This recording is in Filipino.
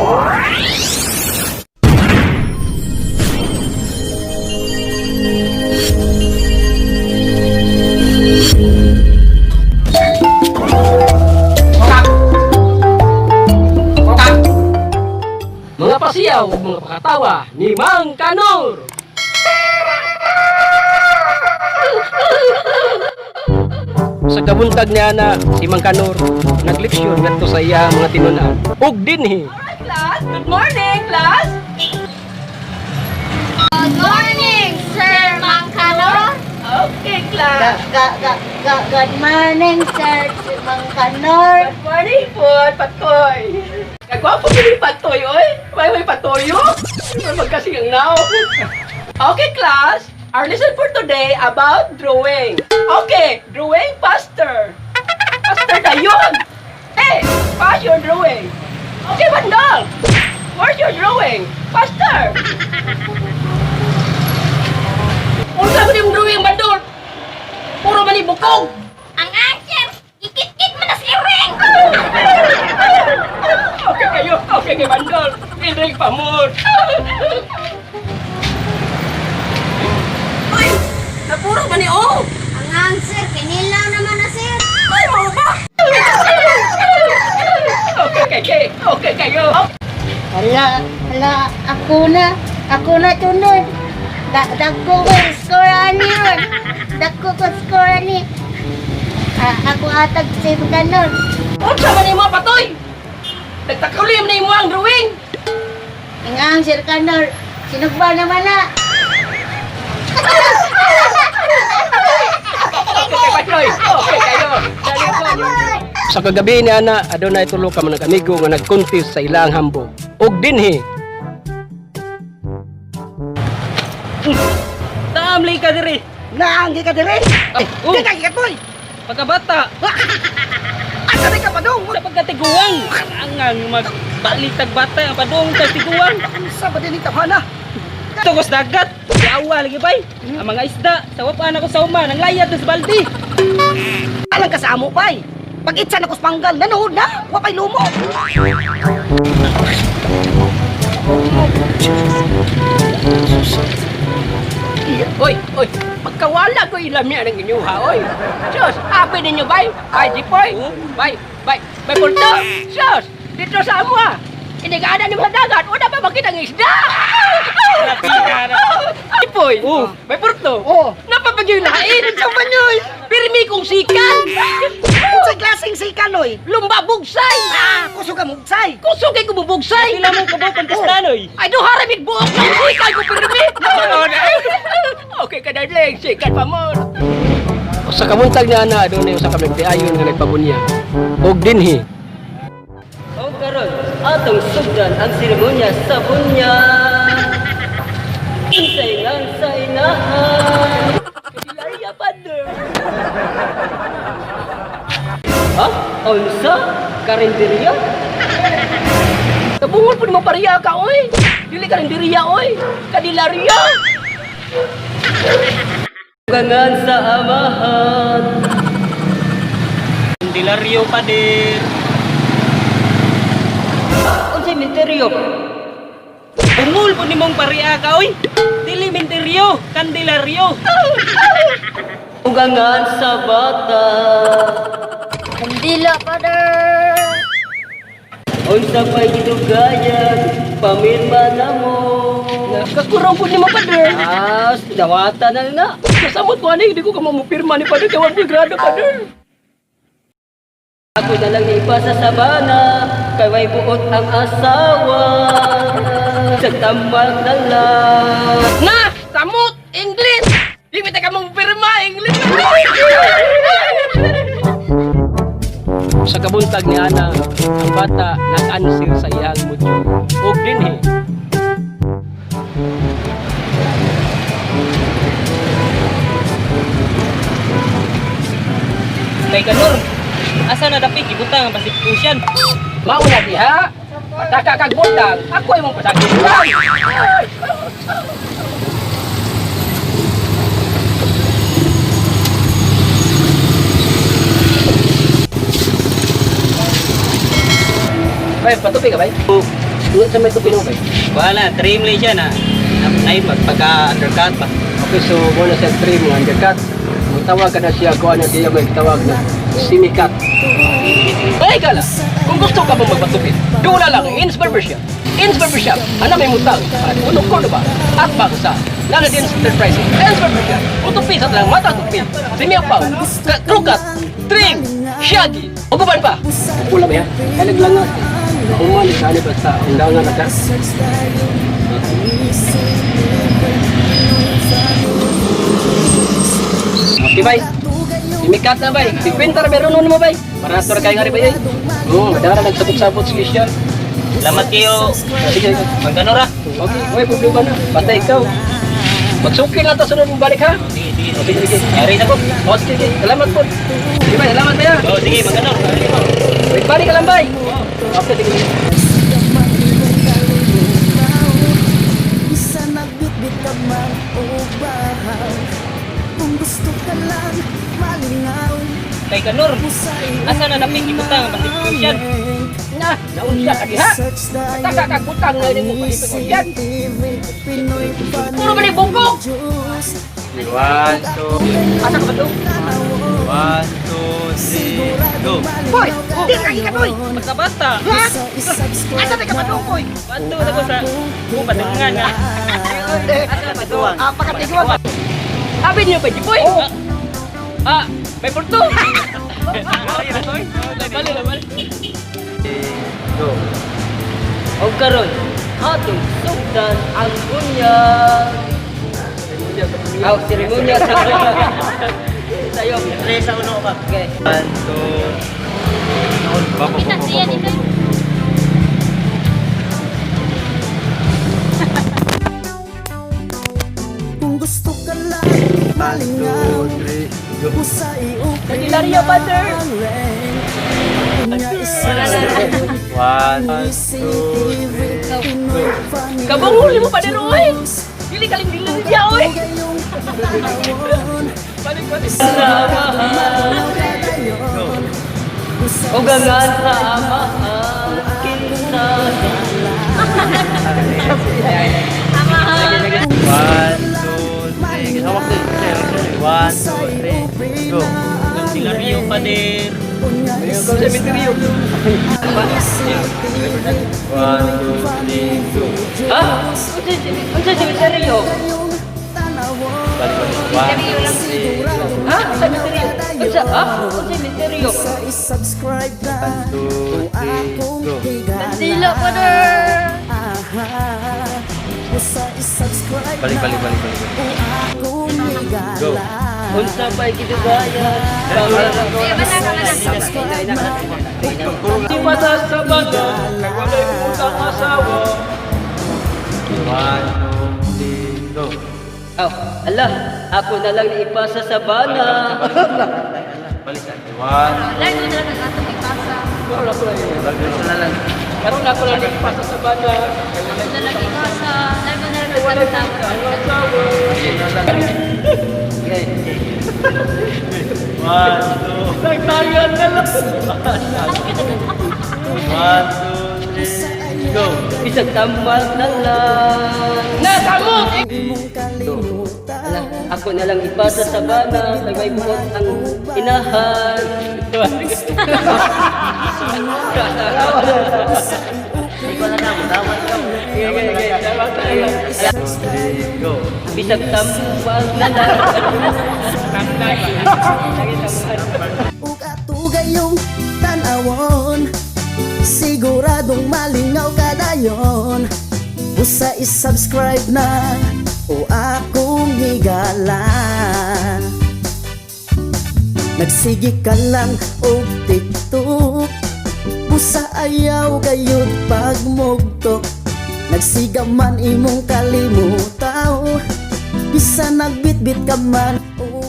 Mga pasiyaw ug mga pakatawa ni Mang Kanor. Sa kabuntag niya na si Mang Kanor nagleksyon ngadto sa iya mga tinunan ug dinhi. Alright, class. Good morning, class. Good morning, Sir Mangkanor. Okay, class. Good morning, Sir Mangkanor. Good morning po, Patoy. Kagwapo ko ni Patoy, oy. May patoyo. Magkasing ang now. Okay, class. Our lesson for today about drawing. Okay, drawing faster. Faster na yun. Hey, pass your drawing. Okay, Bandol. Where's your drawing? Faster. Unsa mo yung drawing, Bandol? Puro man ibukog. Ang answer, ikit-kit mo na si Ring. Okay kayo, okay kay Bandol. Iring pamod. Ay, napuro ba ni O? Ang answer, kinilaw naman na, Sir. Ay, mo ba? Okay kayo. Hala, ako na tunod. Dagko ko score ani ron. Dagko ko score ani. Ako atag si Mangkanor. Unsa man imo, Patoy? Nagtakalim na imo ang drawing. Ang Sir Kanor, sinugba naman na. Okay, Patoy. Okay kayo. Dali ko. Sa kagabi ni ana adunay tulo ka mga amigo nga nagcontest sa ilang hambog ug dinhi. Naamli ka diri. Naanggi ka dire. Di ka gikatoy. Pagkabata, Asa di ka pa dong? sa pagkatiguang. Angang magbalitag bata ang padung sa tiguang. Sa ba din itapana? Tugos dagat. Yawa lagi bay. Ang mga isda, sa wapan ako sa uma, nang layad na sa baldi. Alang ka sa amo pay. Pag itsa na kuspanggal, nanood na. Wapay lumo. Oy, magkawala ko ilamya ng inyo ha, oy. Sus, happy ninyo, bay? Bay, Jipoy? Bay, Pulto? Sus, dito sa amo ha. Hindi ka ada ni mga dagat, wala pa makita ng isda. Jipoy? Bay, Pulto? Napapagyoy lain. Sa banyoy? Pirmi kong sikan. Sa klaseng sikan, oy? Lumba bugsay. Kusog ka bugsay. Kusog kay kumubugsay. Sila mo kabok ang kastanoy. Ay, do haramit buok ng sikan ko pirmi. Okay ka darling, sikat pa mo. Sa kabuntag ni ana adunay usa ka nagtiayon nga nagpabunya ug dinhi. O karon, atong sugdan ang seremonya sa bunya. Insay lang sa inahan. Kasilarya pa doon. Ha? Unsa? Karinderya? Nabungol po ni mo pariya ka, oy. Dili ka rin diriya, oy. Kadilarya. Gangan sa amahan. Dilaryo pa din. Unsay misteryo? Bungol po ni mong pariya ka, oy. Dili misteryo, kandilaryo. Gangan sa bata. Kandila, Father. Unsa pa'y gidugayan, pamirma na mo. Kakurang po ni mo, pader. Dawata na na. Kasamot ko, anay. Hindi ko ka mamupirma ni pader. Kawan ko grado, pader. Ako na lang iba sa sabana, kay may buot ang asawa. Sa tamak na lang. Na! Samot! English! Di kita ka mamupirma, English! Sa kabuntag ni ana ang bata nag-answer sa iyang module ug dinhi. Kay Kanor, asa na dapit ibutang ang Pacific Ocean? Mauna diha! Pataka kag butang, ako ay mong pasakit. Bay, patupi ka, bay? Ingat sa may tupin mo ba? Wala, trimly siya na. Naip, pagka-undercut pa. Okay, so muna sa trim ng undercut. Magtawag ka na siya, kung ano siya may tawag na simikat. Ay, kala, kung gusto ka bang magpatupin, doon lang, Ins Barbershop. Ins Barbershop, ano may mutang, at unong ko ba? At bangsa, lalo din sa enterprising. Ins Barbershop, utupin sa talang mata tupin, simiapaw, trukat, trim, shaggy, uguban pa. Pula ba yan? Kalag lang nga. Umalis ka basta, undangan na ka. Okay, bye. Simikat na, bay. Pipintar meron nun mo, bay. Para nato kayo nga rin, bay. Oo, madara nagsabot-sabot sa kisyan. Salamat kayo. Sige, Magkanora. okay. Uy, problema na. Basta ikaw. Magsukil na ito sunod mong balik, ha? Sige, sige. Yari na po. O, sige, sige. Salamat po. Sige, bay. Salamat, bay, ha? Oh, sige, magkanor. Wait, balik ka lang, bay. Okay, sige, sige. Isa nagbitbit ka man o bahaw. Kung gusto ka lang malingaw, Kay Kanor, asa na napikiputang ang basik-kusyan? Na, naunsa ka di, ha? Takakakutang na rin mo pa ito, yan. Pinoy Puro ba ni bungkok? One, two, Asa ka ba ito? 1, 2, 3, go. Boy, di lagi ka, boy. Basta-basta. Ha? Asa ka ba ito, boy? Bantu na ko sa padengan nga. Asa na ito? Pakatiguan ba? Sabi niyo ba, boy? May pulto. Go. O karon, atong sugdan ang bunyag. Aw, seremonya sa Tayo, 3 sa 1 ka. Okay. 1, 2. Kung gusto ka lang malingaw, sa iyong Nagilarya, father. Kabang huli mo pa ni Roy. Dili kaling dilan niya, oy. Balik. O gangan sa amahan, kinsa. 1, 2, 3, go. Silario pader. Ayun, kung sa misteryo. 1, 2, 3, go. Ha? Unsa sementeryo? Balik. 1, 2, 3, go. Ha? Sa misteryo. Unsa? Ha? Unsa sementeryo? subscribe na 1, 2, 3, go. Dila pa der. Sa subscribe Balik. akong Go. Unsa ba'y gidugayan? Di mata sa baga, nagwalay utang asawa. 1, 2, 3, go. Oh, ala, ako na lang naipasa sa bana. Balikan. 1, Karoon ako lang naipasa sa bana. Nagwalay utang asawa. 1, 2, Nagtayan na lang. 1, 2, 3, go. Isang tambal na lang. Nakamot! mong kalimutan. Ala, ako na lang ipasa sa bana. May buot ang inahan. Go. Bisag tambal na lang. Ug atugay yung tanawon, siguradong malingaw ka dayon. Usa i-subscribe na o akong higala. Nagsigi ka lang o TikTok, usa ayaw gayud pagmugtok. Nagsiga man imong kalimutaw, bisa nagbitbit ka man o